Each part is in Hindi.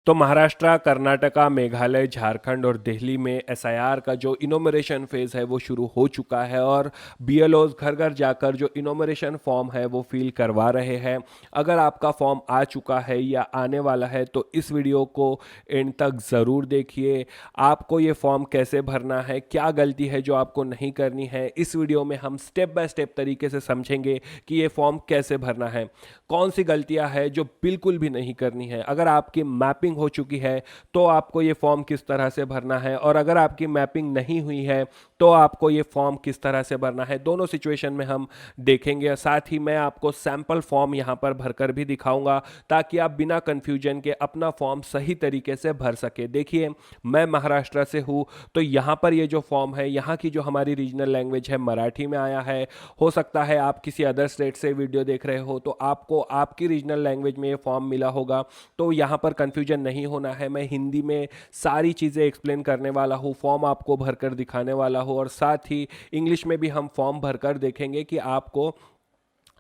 तो महाराष्ट्र, कर्नाटका, मेघालय, झारखंड और दिल्ली में एसआईआर का जो इनोमरेशन फेज है वो शुरू हो चुका है और बीएलओज घर घर जाकर जो इनोमरेशन फॉर्म है वो फिल करवा रहे हैं। अगर आपका फॉर्म आ चुका है या आने वाला है तो इस वीडियो को एंड तक ज़रूर देखिए। आपको ये फॉर्म कैसे भरना है, क्या गलती है जो आपको नहीं करनी है, इस वीडियो में हम स्टेप बाय स्टेप तरीके से समझेंगे कि ये फॉर्म कैसे भरना है, कौन सी गलतियां हैं जो बिल्कुल भी नहीं करनी है। अगर आपकी मैपिंग हो चुकी है तो आपको ये फॉर्म किस तरह से भरना है, और अगर आपकी मैपिंग नहीं हुई है तो आपको ये फॉर्म किस तरह से भरना है, दोनों सिचुएशन में हम देखेंगे। साथ ही मैं आपको सैंपल फॉर्म यहाँ पर भरकर भी दिखाऊंगा ताकि आप बिना कंफ्यूजन के अपना फॉर्म सही तरीके से भर सके। देखिए, मैं महाराष्ट्र से हूँ तो यहाँ पर ये जो फॉर्म है, यहाँ की जो हमारी रीजनल लैंग्वेज है मराठी में आया है। हो सकता है आप किसी अदर स्टेट से वीडियो देख रहे हो तो आपको आपकी रीजनल लैंग्वेज में ये फॉर्म मिला होगा, तो यहाँ पर कंफ्यूजन नहीं होना है। मैं हिंदी में सारी चीज़ें एक्सप्लेन करने वाला हूँ, फॉर्म आपको भरकर दिखाने वाला हूँ, और साथ ही इंग्लिश में भी हम फॉर्म भरकर देखेंगे कि आपको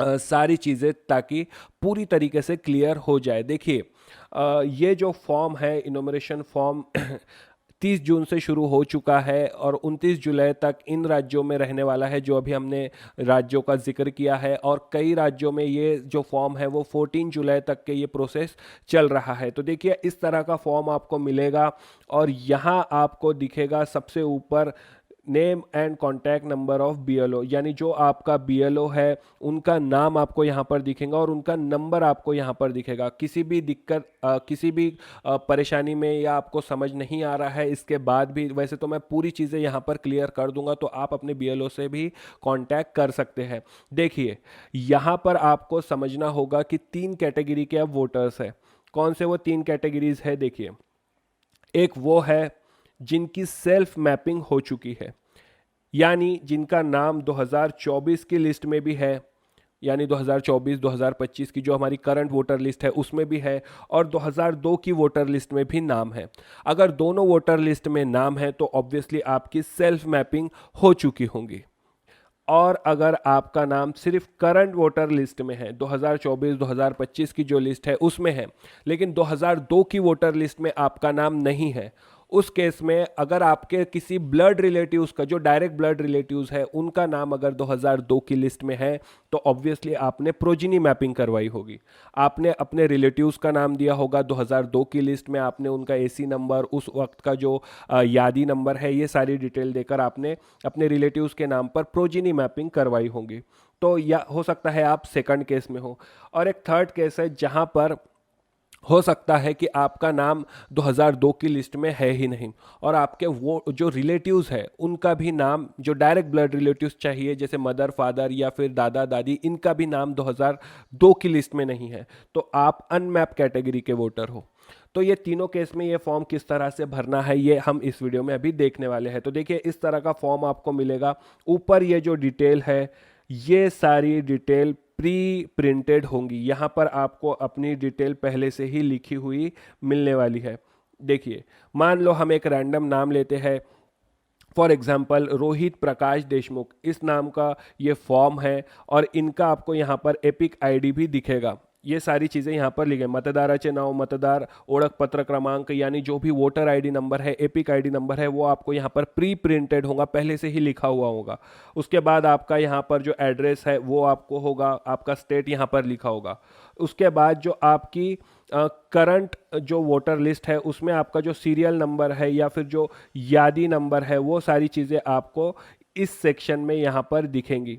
सारी चीज़ें ताकि पूरी तरीके से क्लियर हो जाए। देखिए, ये जो फॉर्म है इनोमरेशन फॉर्म 30 जून से शुरू हो चुका है और 29 जुलाई तक इन राज्यों में रहने वाला है जो अभी हमने राज्यों का जिक्र किया है, और कई राज्यों में ये जो फॉर्म है वो 14 जुलाई तक के ये प्रोसेस चल रहा है। तो देखिए, इस तरह का फॉर्म आपको मिलेगा और यहाँ आपको दिखेगा सबसे ऊपर name and contact number of BLO, यानी जो आपका बीएलओ है उनका नाम आपको यहाँ पर दिखेगा और उनका नंबर आपको यहाँ पर दिखेगा। किसी भी दिक्कत किसी भी परेशानी में या आपको समझ नहीं आ रहा है इसके बाद भी, वैसे तो मैं पूरी चीज़ें यहाँ पर क्लियर कर दूंगा, तो आप अपने बीएलओ से भी कांटेक्ट कर सकते हैं। देखिए, यहाँ पर आपको समझना होगा कि 3 कैटेगरी के अब वोटर्स हैं। कौन से वो 3 कैटेगरीज है? देखिए, एक वो है जिनकी सेल्फ मैपिंग हो चुकी है, यानी जिनका नाम 2024 की लिस्ट में भी है, यानी 2024-2025 की जो हमारी करंट वोटर लिस्ट है उसमें भी है, और 2002 की वोटर लिस्ट में भी नाम है। अगर दोनों वोटर लिस्ट में नाम है तो ऑब्वियसली आपकी सेल्फ मैपिंग हो चुकी होंगी। और अगर आपका नाम सिर्फ करंट वोटर लिस्ट में है, 2024-2025 की जो लिस्ट है उसमें है, लेकिन 2002 की वोटर लिस्ट में आपका नाम नहीं है, उस केस में अगर आपके किसी ब्लड रिलेटिव्स का, जो डायरेक्ट ब्लड रिलेटिव्स है, उनका नाम अगर 2002 की लिस्ट में है तो ऑब्वियसली आपने प्रोजिनी मैपिंग करवाई होगी। आपने अपने रिलेटिव्स का नाम दिया होगा 2002 की लिस्ट में, आपने उनका एसी नंबर, उस वक्त का जो यादी नंबर है, ये सारी डिटेल देकर आपने अपने रिलेटिव्स के नाम पर प्रोजिनी मैपिंग करवाई होगी। तो या हो सकता है आप सेकंड केस में हो। और एक थर्ड केस है जहां पर हो सकता है कि आपका नाम 2002 की लिस्ट में है ही नहीं, और आपके वो जो रिलेटिव्स है उनका भी नाम, जो डायरेक्ट ब्लड रिलेटिव्स चाहिए जैसे मदर, फादर या फिर दादा, दादी, इनका भी नाम 2002 की लिस्ट में नहीं है, तो आप अनमैप कैटेगरी के वोटर हो। तो ये तीनों केस में ये फॉर्म किस तरह से भरना है ये हम इस वीडियो में अभी देखने वाले हैं। तो देखिए, इस तरह का फॉर्म आपको मिलेगा। ऊपर ये जो डिटेल है, ये सारी डिटेल प्री प्रिंटेड होंगी। यहाँ पर आपको अपनी डिटेल पहले से ही लिखी हुई मिलने वाली है। देखिए, मान लो हम एक रैंडम नाम लेते हैं, फॉर एग्जाम्पल रोहित प्रकाश देशमुख, इस नाम का ये फॉर्म है, और इनका आपको यहाँ पर एपिक आईडी भी दिखेगा। ये सारी चीज़ें यहाँ पर लिखे, मतदाराचे नाव, मतदार ओळखपत्र क्रमांक, यानी जो भी वोटर आईडी नंबर है, एपिक आईडी नंबर है, वो आपको यहाँ पर प्री प्रिंटेड होगा, पहले से ही लिखा हुआ होगा। उसके बाद आपका यहाँ पर जो एड्रेस है वो आपको होगा, आपका स्टेट यहाँ पर लिखा होगा। उसके बाद जो आपकी करंट जो वोटर लिस्ट है उसमें आपका जो सीरियल नंबर है या फिर जो यादी नंबर है, वो सारी चीज़ें आपको इस सेक्शन में यहाँ पर दिखेंगी।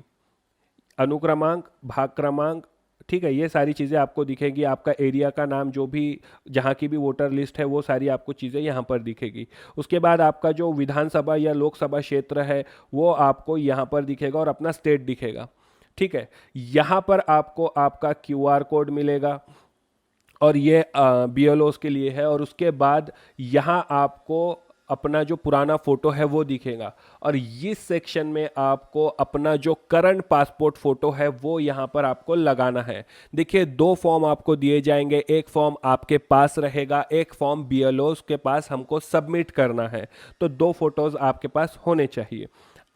अनुक्रमांक, भाग क्रमांक, ठीक है, ये सारी चीज़ें आपको दिखेगी। आपका एरिया का नाम, जो भी जहाँ की भी वोटर लिस्ट है, वो सारी आपको चीज़ें यहाँ पर दिखेगी। उसके बाद आपका जो विधानसभा या लोकसभा क्षेत्र है वो आपको यहाँ पर दिखेगा और अपना स्टेट दिखेगा। ठीक है, यहाँ पर आपको आपका क्यूआर कोड मिलेगा और ये बीएलओस के लिए है, और उसके बाद यहाँ आपको अपना जो पुराना फोटो है वो दिखेगा, और इस सेक्शन में आपको अपना जो करंट पासपोर्ट फोटो है वो यहाँ पर आपको लगाना है। देखिए, 2 फॉर्म आपको दिए जाएंगे, एक फॉर्म आपके पास रहेगा, एक फॉर्म बीएलओस के पास हमको सबमिट करना है, तो 2 फोटोज आपके पास होने चाहिए।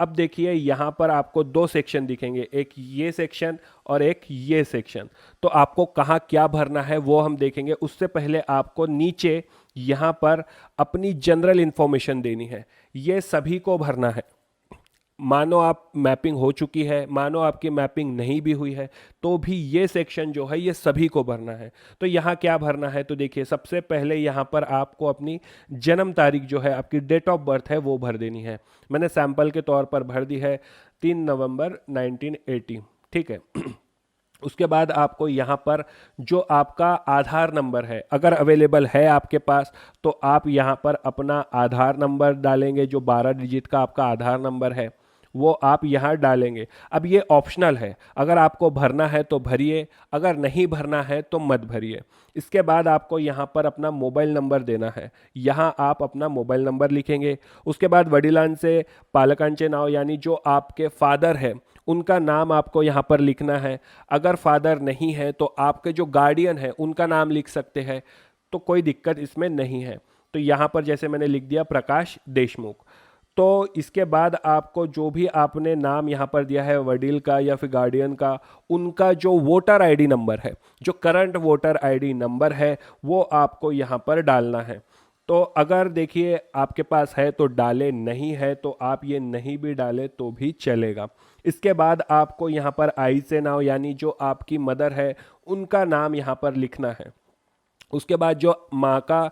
अब देखिए यहाँ पर आपको दो सेक्शन दिखेंगे, एक ये सेक्शन और एक ये सेक्शन। तो आपको कहाँ क्या भरना है वो हम देखेंगे। उससे पहले आपको नीचे यहाँ पर अपनी जनरल इंफॉर्मेशन देनी है, ये सभी को भरना है। मानो आप मैपिंग हो चुकी है, मानो आपकी मैपिंग नहीं भी हुई है, तो भी ये सेक्शन जो है ये सभी को भरना है। तो यहाँ क्या भरना है, तो देखिए सबसे पहले यहाँ पर आपको अपनी जन्म तारीख जो है, आपकी डेट ऑफ बर्थ है, वो भर देनी है। मैंने सैंपल के तौर पर भर दी है 3 नवंबर 1980, ठीक है। उसके बाद आपको यहाँ पर जो आपका आधार नंबर है, अगर अवेलेबल है आपके पास, तो आप यहाँ पर अपना आधार नंबर डालेंगे। जो 12 डिजिट का आपका आधार नंबर है वो आप यहाँ डालेंगे। अब ये ऑप्शनल है, अगर आपको भरना है तो भरिए, अगर नहीं भरना है तो मत भरिए। इसके बाद आपको यहाँ पर अपना मोबाइल नंबर देना है, यहाँ आप अपना मोबाइल नंबर लिखेंगे। उसके बाद वडिलांचे पालकांचे नाव, यानी जो आपके फादर है उनका नाम आपको यहाँ पर लिखना है। अगर फादर नहीं है तो आपके जो गार्डियन है उनका नाम लिख सकते हैं, तो कोई दिक्कत इसमें नहीं है। तो यहाँ पर जैसे मैंने लिख दिया प्रकाश देशमुख। तो इसके बाद आपको जो भी आपने नाम यहाँ पर दिया है वडील का या फिर गार्डियन का, उनका जो वोटर आईडी नंबर है, जो करंट वोटर आईडी नंबर है, वो आपको यहाँ पर डालना है। तो अगर देखिए आपके पास है तो डाले, नहीं है तो आप ये नहीं भी डाले तो भी चलेगा। इसके बाद आपको यहाँ पर आई से नाम, यानी जो आपकी मदर है उनका नाम यहाँ पर लिखना है। उसके बाद जो माँ का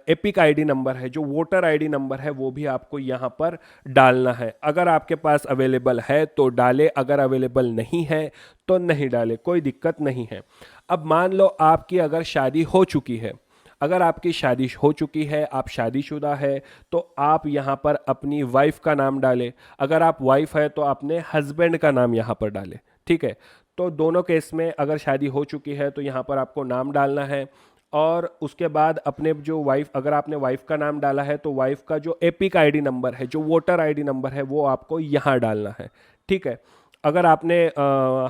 एपिक आईडी नंबर है, जो वोटर आईडी नंबर है, वो भी आपको यहाँ पर डालना है। अगर आपके पास अवेलेबल है तो डाले, अगर अवेलेबल नहीं है तो नहीं डाले, कोई दिक्कत नहीं है। अब मान लो आपकी अगर शादी हो चुकी है, अगर आपकी शादी हो चुकी है, आप शादीशुदा है, तो आप यहाँ पर अपनी वाइफ का नाम डालें। अगर आप वाइफ है तो अपने हस्बैंड का नाम यहाँ पर डालें, ठीक है। तो दोनों केस में अगर शादी हो चुकी है तो यहाँ पर आपको नाम डालना है। और उसके बाद अपने जो वाइफ, अगर आपने वाइफ का नाम डाला है तो वाइफ का जो एपिक आईडी नंबर है, जो वोटर आईडी नंबर है, वो आपको यहाँ डालना है, ठीक है। अगर आपने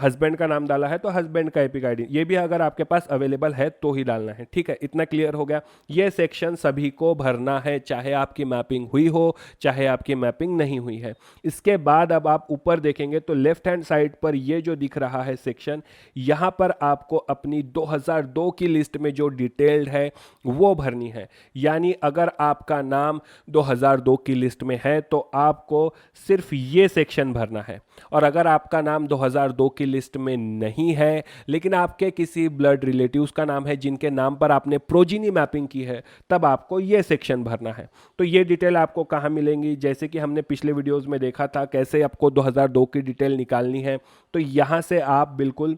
हस्बैंड का नाम डाला है तो हस्बैंड का एपिक आईडी, ये भी अगर आपके पास अवेलेबल है तो ही डालना है, ठीक है। इतना क्लियर हो गया। ये सेक्शन सभी को भरना है, चाहे आपकी मैपिंग हुई हो चाहे आपकी मैपिंग नहीं हुई है। इसके बाद अब आप ऊपर देखेंगे तो लेफ्ट हैंड साइड पर ये जो दिख रहा है सेक्शन, यहाँ पर आपको अपनी 2002 की लिस्ट में जो डिटेल्ड है वो भरनी है। यानी अगर आपका नाम 2002 की लिस्ट में है तो आपको सिर्फ ये सेक्शन भरना है। और अगर आपका नाम 2002 की लिस्ट में नहीं है, लेकिन आपके किसी ब्लड रिलेटिव्स का नाम है जिनके नाम पर आपने प्रोजीनी मैपिंग की है, तब आपको ये सेक्शन भरना है। तो ये डिटेल आपको कहाँ मिलेंगी, जैसे कि हमने पिछले वीडियोस में देखा था कैसे आपको 2002 की डिटेल निकालनी है। तो यहाँ से आप बिल्कुल,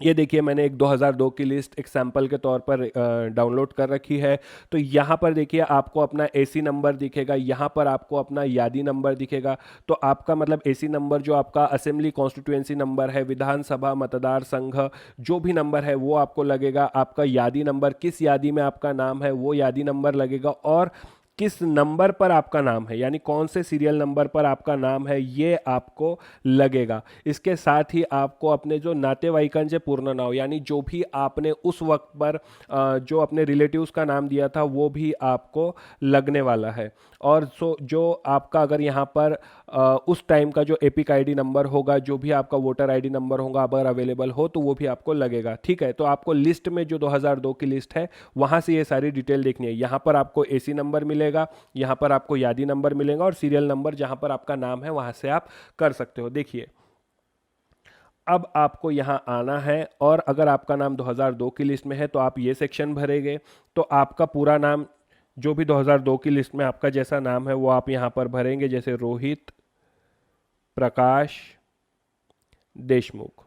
ये देखिए मैंने एक 2002 की लिस्ट एक सैंपल के तौर पर डाउनलोड कर रखी है। तो यहाँ पर देखिए आपको अपना एसी नंबर दिखेगा, यहाँ पर आपको अपना यादी नंबर दिखेगा। तो आपका मतलब एसी नंबर जो आपका असेंबली कॉन्स्टिट्यूएंसी नंबर है, विधानसभा मतदार संघ जो भी नंबर है वो आपको लगेगा। आपका यादी नंबर, किस यादी में आपका नाम है वो यादी नंबर लगेगा, और किस नंबर पर आपका नाम है, यानी कौन से सीरियल नंबर पर आपका नाम है, ये आपको लगेगा। इसके साथ ही आपको अपने जो नातेवाईकांचे पूर्ण नाव, यानी जो भी आपने उस वक्त पर जो अपने रिलेटिव्स का नाम दिया था वो भी आपको लगने वाला है। और जो आपका अगर यहाँ पर उस टाइम का जो एपिक आईडी नंबर होगा, जो भी आपका वोटर आईडी नंबर होगा अगर अवेलेबल हो तो वो भी आपको लगेगा, ठीक है। तो आपको लिस्ट में जो 2002 की लिस्ट है वहाँ से ये सारी डिटेल देखनी है। यहाँ पर आपको एसी नंबर मिलेगा, यहाँ पर आपको यादी नंबर मिलेगा, और सीरियल नंबर जहाँ पर आपका नाम है वहाँ से आप कर सकते हो। देखिए अब आपको यहाँ आना है, और अगर आपका नाम 2002 की लिस्ट में है तो आप ये सेक्शन भरेंगे। तो आपका पूरा नाम जो भी 2002 की लिस्ट में आपका जैसा नाम है वो आप यहाँ पर भरेंगे, जैसे रोहित प्रकाश देशमुख।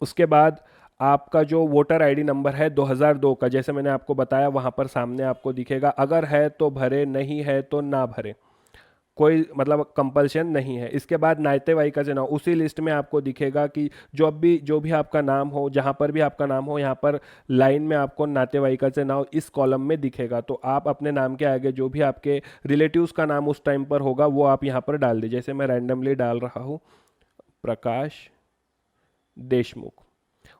उसके बाद आपका जो वोटर आईडी नंबर है 2002 का, जैसे मैंने आपको बताया वहाँ पर सामने आपको दिखेगा। अगर है तो भरे, नहीं है तो ना भरे, कोई मतलब कंपल्शन नहीं है। इसके बाद नातेवाईका से नाम, उसी लिस्ट में आपको दिखेगा कि जो भी आपका नाम हो, जहाँ पर भी आपका नाम हो, यहाँ पर लाइन में आपको नातेवाईका से नाम इस कॉलम में दिखेगा। तो आप अपने नाम के आगे जो भी आपके रिलेटिव्स का नाम उस टाइम पर होगा वो आप यहाँ पर डाल दीजिए। जैसे मैं रैंडमली डाल रहा हूँ प्रकाश देशमुख।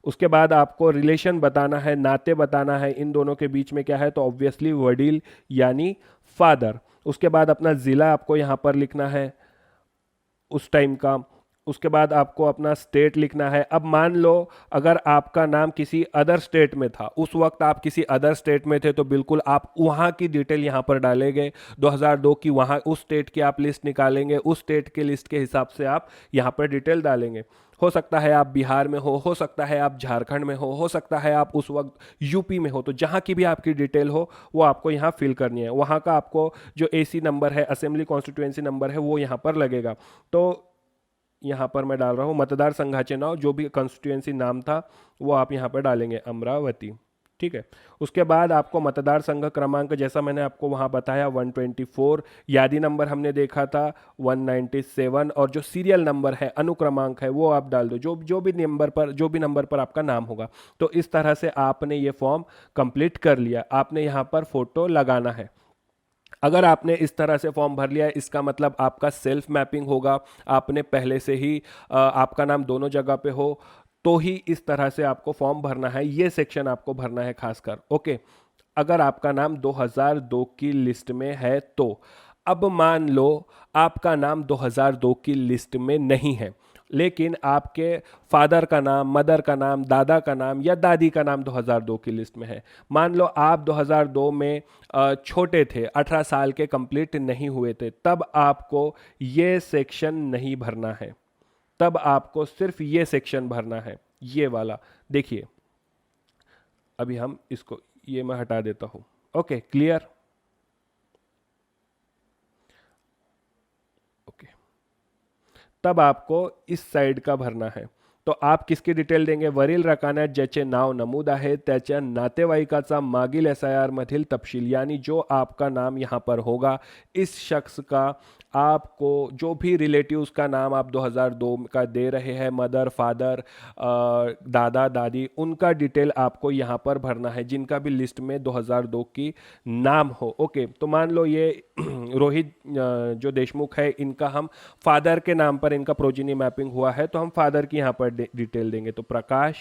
उसके बाद आपको रिलेशन बताना है, नाते बताना है, इन दोनों के बीच में क्या है, तो ऑब्वियसली वडील यानी फादर। उसके बाद अपना ज़िला आपको यहाँ पर लिखना है उस टाइम का। उसके बाद आपको अपना स्टेट लिखना है। अब मान लो अगर आपका नाम किसी अदर स्टेट में था, उस वक्त आप किसी अदर स्टेट में थे, तो बिल्कुल आप वहाँ की डिटेल यहाँ पर डालेंगे। 2002 की वहाँ उस स्टेट की आप लिस्ट निकालेंगे, उस स्टेट के लिस्ट के हिसाब से आप यहाँ पर डिटेल डालेंगे। हो सकता है आप बिहार में हो सकता है आप झारखंड में हो सकता है आप उस वक्त यूपी में हो। तो जहाँ की भी आपकी डिटेल हो वो आपको यहाँ फिल करनी है। वहाँ का आपको जो एसी नंबर है, असेंबली कॉन्स्टिट्यूएंसी नंबर है, वो यहाँ पर लगेगा। तो यहाँ पर मैं डाल रहा हूँ मतदार संघाचे नाव, जो भी कंस्टिट्यूएंसी नाम था वो आप यहाँ पर डालेंगे अमरावती। ठीक है। उसके बाद आपको मतदार संघ क्रमांक, जैसा मैंने आपको वहाँ बताया 124, यादी नंबर हमने देखा था 197, और जो सीरियल नंबर है, अनुक्रमांक है, वो आप डाल दो, जो भी नंबर पर आपका नाम होगा। तो इस तरह से आपने ये फॉर्म कंप्लीट कर लिया। आपने यहाँ पर फोटो लगाना है। अगर आपने इस तरह से फॉर्म भर लिया है, इसका मतलब आपका सेल्फ मैपिंग होगा। आपने पहले से ही आपका नाम दोनों जगह पे हो, तो ही इस तरह से आपको फॉर्म भरना है। ये सेक्शन आपको भरना है खासकर। ओके। अगर आपका नाम 2002 की लिस्ट में है तो अब मान लो आपका नाम 2002 की लिस्ट में नहीं है, लेकिन आपके फादर का नाम, मदर का नाम, दादा का नाम या दादी का नाम 2002 की लिस्ट में है। मान लो आप 2002 में छोटे थे, 18 साल के कंप्लीट नहीं हुए थे, तब आपको ये सेक्शन नहीं भरना है। तब आपको सिर्फ ये सेक्शन भरना है, ये वाला। देखिए अभी हम इसको, ये मैं हटा देता हूं। Okay, clear. ओके, तब आपको इस साइड का भरना है। तो आप किसकी डिटेल देंगे? वरील रकान्यात ज्याचे नाव नमूद आहे त्याच्या नातेवाईकाचा मागील SIR मधील तपशील, यानी जो आपका नाम यहाँ पर होगा, इस शख्स का आपको जो भी रिलेटिव्स का नाम आप 2002 का दे रहे हैं, मदर, फादर, दादा, दादी, उनका डिटेल आपको यहाँ पर भरना है, जिनका भी लिस्ट में 2002 की नाम हो। ओके, तो मान लो ये रोहित जो देशमुख है, इनका हम फादर के नाम पर इनका प्रोजिनी मैपिंग हुआ है, तो हम फादर की यहाँ पर डिटेल देंगे। तो प्रकाश,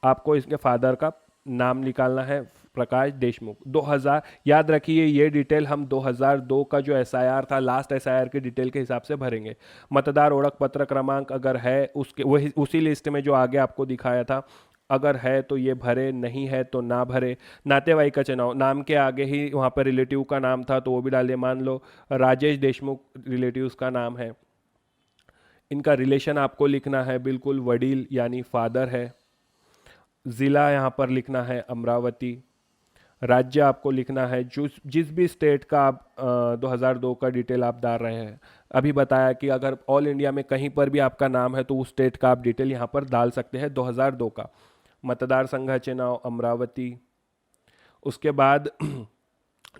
आपको इसके फादर का नाम निकालना है, प्रकाश देशमुख 2000। याद रखिए ये डिटेल हम 2002 का जो SIR था, लास्ट SIR की डिटेल के हिसाब से भरेंगे। मतदार ओळख पत्र क्रमांक अगर है उसके वही उसी लिस्ट में जो आगे आपको दिखाया था, अगर है तो ये भरे, नहीं है तो ना भरे। नातेवाईकाचे नाव, नाम के आगे ही वहाँ पर रिलेटिव का नाम था तो वो भी डालिए। मान लो राजेश देशमुख रिलेटिव्स का नाम है, इनका रिलेशन आपको लिखना है, बिल्कुल वडील यानी फादर है। ज़िला यहाँ पर लिखना है अमरावती। राज्य आपको लिखना है जिस भी स्टेट का आप 2002 का डिटेल आप डाल रहे हैं। अभी बताया कि अगर ऑल इंडिया में कहीं पर भी आपका नाम है तो उस स्टेट का आप डिटेल यहाँ पर डाल सकते हैं 2002 का। मतदार संघाचे नाव अमरावती। उसके बाद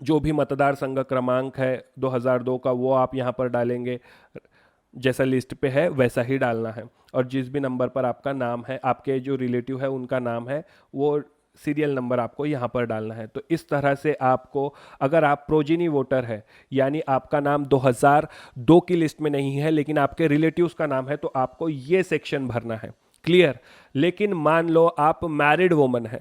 जो भी मतदार संघ क्रमांक है 2002 का वो आप यहाँ पर डालेंगे, जैसा लिस्ट पे है वैसा ही डालना है। और जिस भी नंबर पर आपका नाम है, आपके जो रिलेटिव है उनका नाम है, वो सीरियल नंबर आपको यहाँ पर डालना है। तो इस तरह से आपको, अगर आप प्रोजिनी वोटर है यानी आपका नाम 2002 की लिस्ट में नहीं है लेकिन आपके रिलेटिव्स का नाम है, तो आपको ये सेक्शन भरना है। क्लियर। लेकिन मान लो आप मैरिड वोमन है,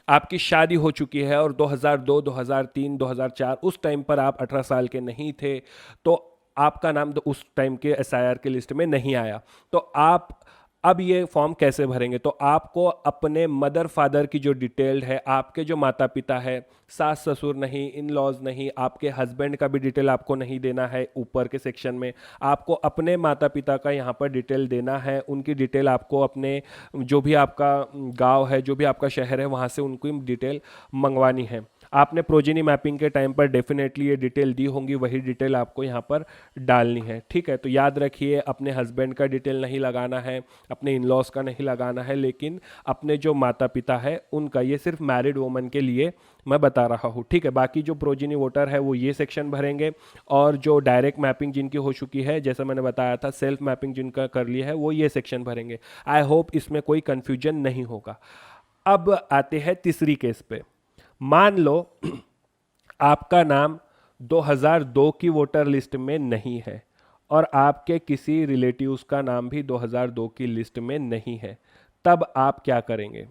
आपकी शादी हो चुकी है और 2002, 2003, 2004 उस टाइम पर आप 18 साल के नहीं थे, तो आपका नाम तो उस टाइम के SIR के लिस्ट में नहीं आया। तो आप अब ये फॉर्म कैसे भरेंगे? तो आपको अपने मदर फादर की जो डिटेल्ड है, आपके जो माता पिता है, सास ससुर नहीं, इन लॉज नहीं, आपके हस्बैंड का भी डिटेल आपको नहीं देना है। ऊपर के सेक्शन में आपको अपने माता पिता का यहाँ पर डिटेल देना है। उनकी डिटेल आपको अपने जो भी आपका गांव है, जो भी आपका शहर है, वहाँ से उनकी डिटेल मंगवानी है। आपने प्रोजिनी मैपिंग के टाइम पर डेफिनेटली ये डिटेल दी होंगी, वही डिटेल आपको यहाँ पर डालनी है। ठीक है। तो याद रखिए अपने हस्बैंड का डिटेल नहीं लगाना है, अपने इन लॉज का नहीं लगाना है, लेकिन अपने जो माता पिता है उनका। ये सिर्फ मैरिड वुमन के लिए मैं बता रहा हूँ। ठीक है। बाकी जो प्रोजिनी वोटर है वो ये सेक्शन भरेंगे, और जो डायरेक्ट मैपिंग जिनकी हो चुकी है, जैसा मैंने बताया था, सेल्फ मैपिंग जिनका कर लिया है वो ये सेक्शन भरेंगे। आई होप इसमें कोई कन्फ्यूजन नहीं होगा। अब आते हैं तीसरी केस पे। मान लो आपका नाम 2002 की वोटर लिस्ट में नहीं है और आपके किसी रिलेटिव्स का नाम भी 2002 की लिस्ट में नहीं है, तब आप क्या करेंगे?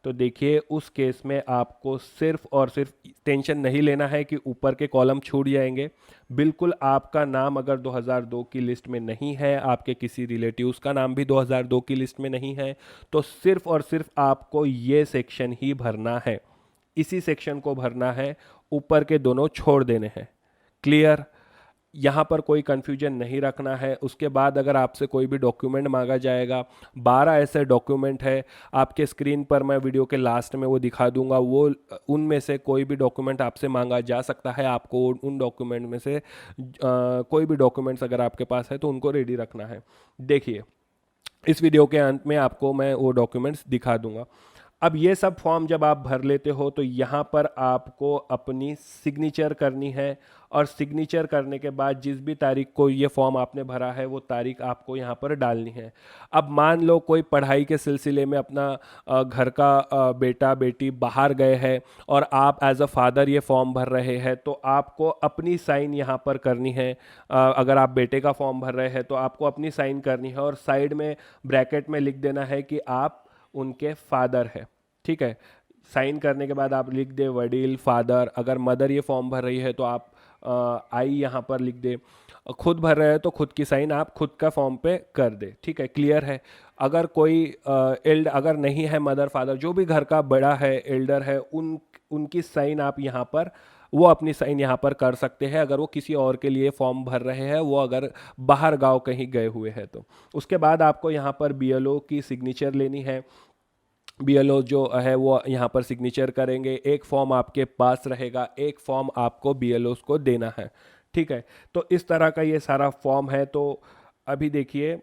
तो देखिए उस केस में आपको सिर्फ और सिर्फ टेंशन नहीं लेना है कि ऊपर के कॉलम छूट जाएंगे। बिल्कुल आपका नाम अगर 2002 की लिस्ट में नहीं है, आपके किसी रिलेटिव्स का नाम भी 2002 की लिस्ट में नहीं है, तो सिर्फ और सिर्फ आपको ये सेक्शन ही भरना है, इसी सेक्शन को भरना है, ऊपर के दोनों छोड़ देने हैं। क्लियर? यहाँ पर कोई कंफ्यूजन नहीं रखना है। उसके बाद अगर आपसे कोई भी डॉक्यूमेंट मांगा जाएगा, 12 ऐसे डॉक्यूमेंट है, आपके स्क्रीन पर मैं वीडियो के लास्ट में वो दिखा दूंगा, वो उनमें से कोई भी डॉक्यूमेंट आपसे मांगा जा सकता है। आपको उन डॉक्यूमेंट में से कोई भी डॉक्यूमेंट्स अगर आपके पास है तो उनको रेडी रखना है। देखिए इस वीडियो के अंत में आपको मैं वो डॉक्यूमेंट्स दिखा दूंगा। अब ये सब फॉर्म जब आप भर लेते हो तो यहाँ पर आपको अपनी सिग्नेचर करनी है, और सिग्नेचर करने के बाद जिस भी तारीख को ये फॉर्म आपने भरा है वो तारीख आपको यहाँ पर डालनी है। अब मान लो कोई पढ़ाई के सिलसिले में अपना घर का बेटा बेटी बाहर गए हैं और आप एज अ फादर ये फॉर्म भर रहे हैं, तो आपको अपनी साइन यहाँ पर करनी है। अगर आप बेटे का फॉर्म भर रहे हैं तो आपको अपनी साइन करनी है, और साइड में ब्रैकेट में लिख देना है कि आप उनके फादर है। ठीक है, साइन करने के बाद आप लिख दे वडील, फादर। अगर मदर ये फॉर्म भर रही है तो आप आई यहाँ पर लिख दे। खुद भर रहे हैं तो खुद की साइन आप खुद का फॉर्म पे कर दे। ठीक है, क्लियर है? अगर कोई अगर नहीं है मदर फादर, जो भी घर का बड़ा है, एल्डर है, उनकी साइन आप यहाँ पर, वो अपनी साइन यहाँ पर कर सकते हैं अगर वो किसी और के लिए फॉर्म भर रहे हैं, वो अगर बाहर गांव कहीं गए हुए हैं तो। उसके बाद आपको यहाँ पर बीएलओ की सिग्नेचर लेनी है। बीएलओ जो है वो यहाँ पर सिग्नेचर करेंगे। एक फॉर्म आपके पास रहेगा, एक फॉर्म आपको बीएलओ को देना है। ठीक है, तो इस तरह का ये सारा फॉर्म है। तो अभी देखिए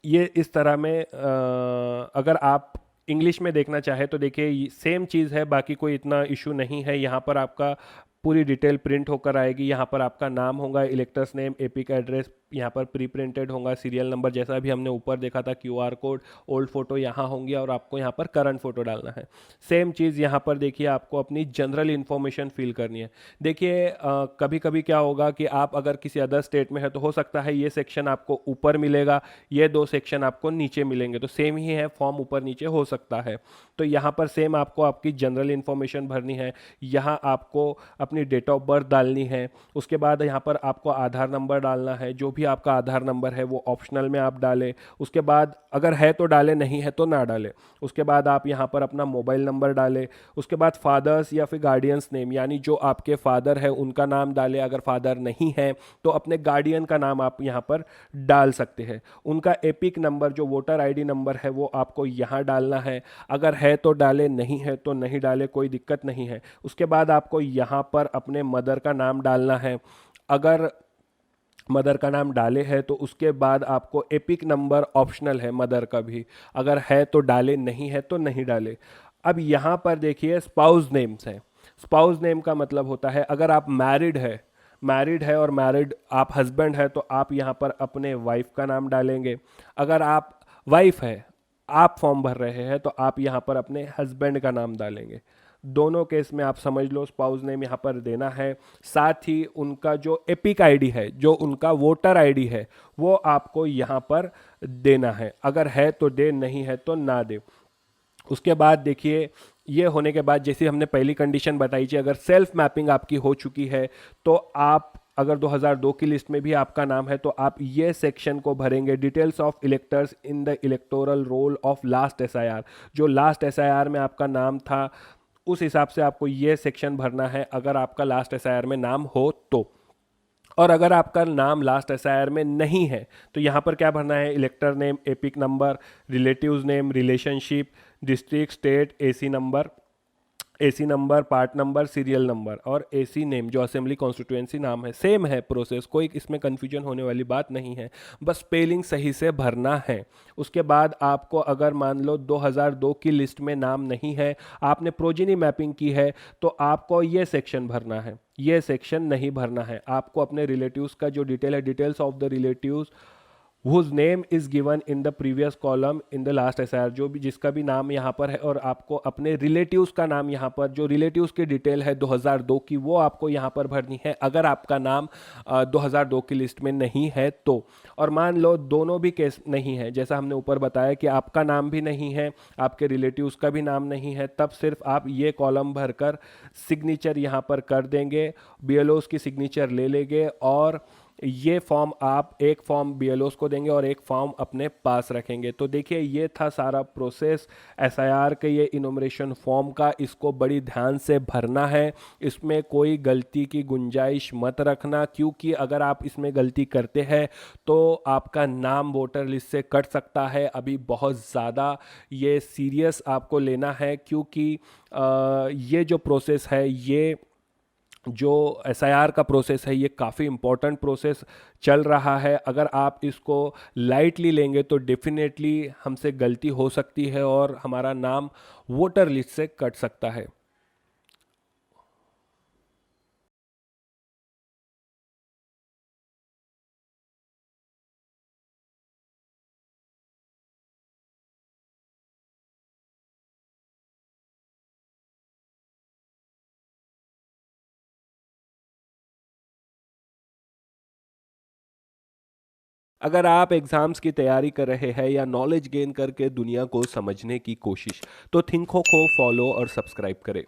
ये इस तरह में अगर आप इंग्लिश में देखना चाहे तो देखिए सेम चीज़ है, बाकी कोई इतना इशू नहीं है। यहाँ पर आपका पूरी डिटेल प्रिंट होकर आएगी। यहाँ पर आपका नाम होगा, इलेक्टर्स नेम, एपिक एड्रेस यहाँ पर प्री प्रिंटेड होगा, सीरियल नंबर जैसा भी हमने ऊपर देखा था, क्यूआर कोड, ओल्ड फोटो यहाँ होंगी, और आपको यहाँ पर करंट फोटो डालना है। सेम चीज़ यहाँ पर देखिए आपको अपनी जनरल इन्फॉर्मेशन फिल करनी है। देखिए कभी कभी क्या होगा कि आप अगर किसी अदर स्टेट में है तो हो सकता है ये सेक्शन आपको ऊपर मिलेगा, ये 2 सेक्शन आपको नीचे मिलेंगे, तो सेम ही है, फॉर्म ऊपर नीचे हो सकता है। तो यहाँ पर सेम आपको आपकी जनरल इन्फॉर्मेशन भरनी है। यहाँ आपको अपनी डेट ऑफ बर्थ डालनी है। उसके बाद यहाँ पर आपको आधार नंबर डालना है, जो भी आपका आधार नंबर है वो ऑप्शनल में आप डालें। उसके बाद अगर है तो डालें, नहीं है तो ना डालें। उसके बाद आप यहाँ पर अपना मोबाइल नंबर डालें। उसके बाद फादर्स या फिर गार्डियंस नेम, यानी जो आपके फादर है उनका नाम डालें। अगर फादर नहीं है तो अपने गार्डियन का नाम आप यहाँ पर डाल सकते हैं। उनका एपिक नंबर जो वोटर आईडी नंबर है वो आपको यहाँ डालना है। अगर है तो डालें, नहीं है तो नहीं डालें, कोई दिक्कत नहीं है। उसके बाद आपको यहाँ पर अपने मदर का नाम डालना है। अगर मदर का नाम डाले है तो उसके बाद आपको एपिक नंबर ऑप्शनल है मदर का भी, अगर है तो डाले, नहीं है तो नहीं डाले। अब यहाँ पर देखिए स्पाउस नेम्स हैं। स्पाउस नेम का मतलब होता है अगर आप मैरिड है और मैरिड आप हस्बैंड है तो आप यहाँ पर अपने वाइफ का नाम डालेंगे। अगर आप वाइफ है, आप फॉर्म भर रहे हैं, तो आप यहाँ पर अपने हस्बैंड का नाम डालेंगे। दोनों केस में आप समझ लो स्पाउस नेम यहाँ पर देना है। साथ ही उनका जो एपिक आईडी है, जो उनका वोटर आईडी है, वो आपको यहाँ पर देना है। अगर है तो दे, नहीं है तो ना दे। उसके बाद देखिए ये होने के बाद जैसे हमने पहली कंडीशन बताई थी, अगर सेल्फ मैपिंग आपकी हो चुकी है तो आप अगर 2002 की लिस्ट में भी आपका नाम है तो आप ये सेक्शन को भरेंगे, details of electors in the electoral roll of last SIR. जो लास्ट एसआईआर में आपका नाम था उस हिसाब से आपको ये सेक्शन भरना है, अगर आपका लास्ट एसआईआर में नाम हो तो। और अगर आपका नाम लास्ट एसआईआर में नहीं है तो यहाँ पर क्या भरना है, इलेक्टर name, epic number, relatives name, relationship, district, state, AC number, part number, serial number, और एसी नेम जो असेंबली कॉन्स्टिट्यूएंसी नाम है। सेम है प्रोसेस, कोई इसमें कन्फ्यूजन होने वाली बात नहीं है, बस स्पेलिंग सही से भरना है। उसके बाद आपको अगर मान लो 2002 की लिस्ट में नाम नहीं है, आपने प्रोजेनी मैपिंग की है, तो आपको ये सेक्शन भरना है। ये सेक्शन नहीं भरना है, आपको अपने रिलेटिव्स का जो डिटेल है, details of the relatives whose name is given in the previous column in the last SIR, जो भी जिसका भी नाम यहाँ पर है और आपको अपने रिलेटिव्स का नाम यहाँ पर, जो रिलेटिव्स की डिटेल है 2002 की, वो आपको यहाँ पर भरनी है अगर आपका नाम 2002 की लिस्ट में नहीं है तो। और मान लो दोनों भी केस नहीं है, जैसा हमने ऊपर बताया कि आपका नाम भी नहीं है, आपके रिलेटिव्स का भी नाम नहीं है, तब सिर्फ आप ये कॉलम भरकर सिग्नेचर यहाँ पर कर देंगे, बीएलओस की सिग्नेचर ले लेंगे और ये फॉर्म आप एक फॉर्म बीएलओस को देंगे और एक फॉर्म अपने पास रखेंगे। तो देखिए ये था सारा प्रोसेस एसआईआर के ये इनोमरेशन फॉर्म का। इसको बड़ी ध्यान से भरना है, इसमें कोई गलती की गुंजाइश मत रखना, क्योंकि अगर आप इसमें गलती करते हैं तो आपका नाम वोटर लिस्ट से कट सकता है। अभी बहुत ज़्यादा ये सीरियस आपको लेना है, क्योंकि ये जो प्रोसेस है, ये जो एसआईआर का प्रोसेस है, ये काफ़ी इम्पोर्टेंट प्रोसेस चल रहा है। अगर आप इसको लाइटली लेंगे तो डेफिनेटली हमसे गलती हो सकती है और हमारा नाम वोटर लिस्ट से कट सकता है। अगर आप एग्ज़ाम्स की तैयारी कर रहे हैं या नॉलेज गेन करके दुनिया को समझने की कोशिश, तो थिंको को फॉलो और सब्सक्राइब करें।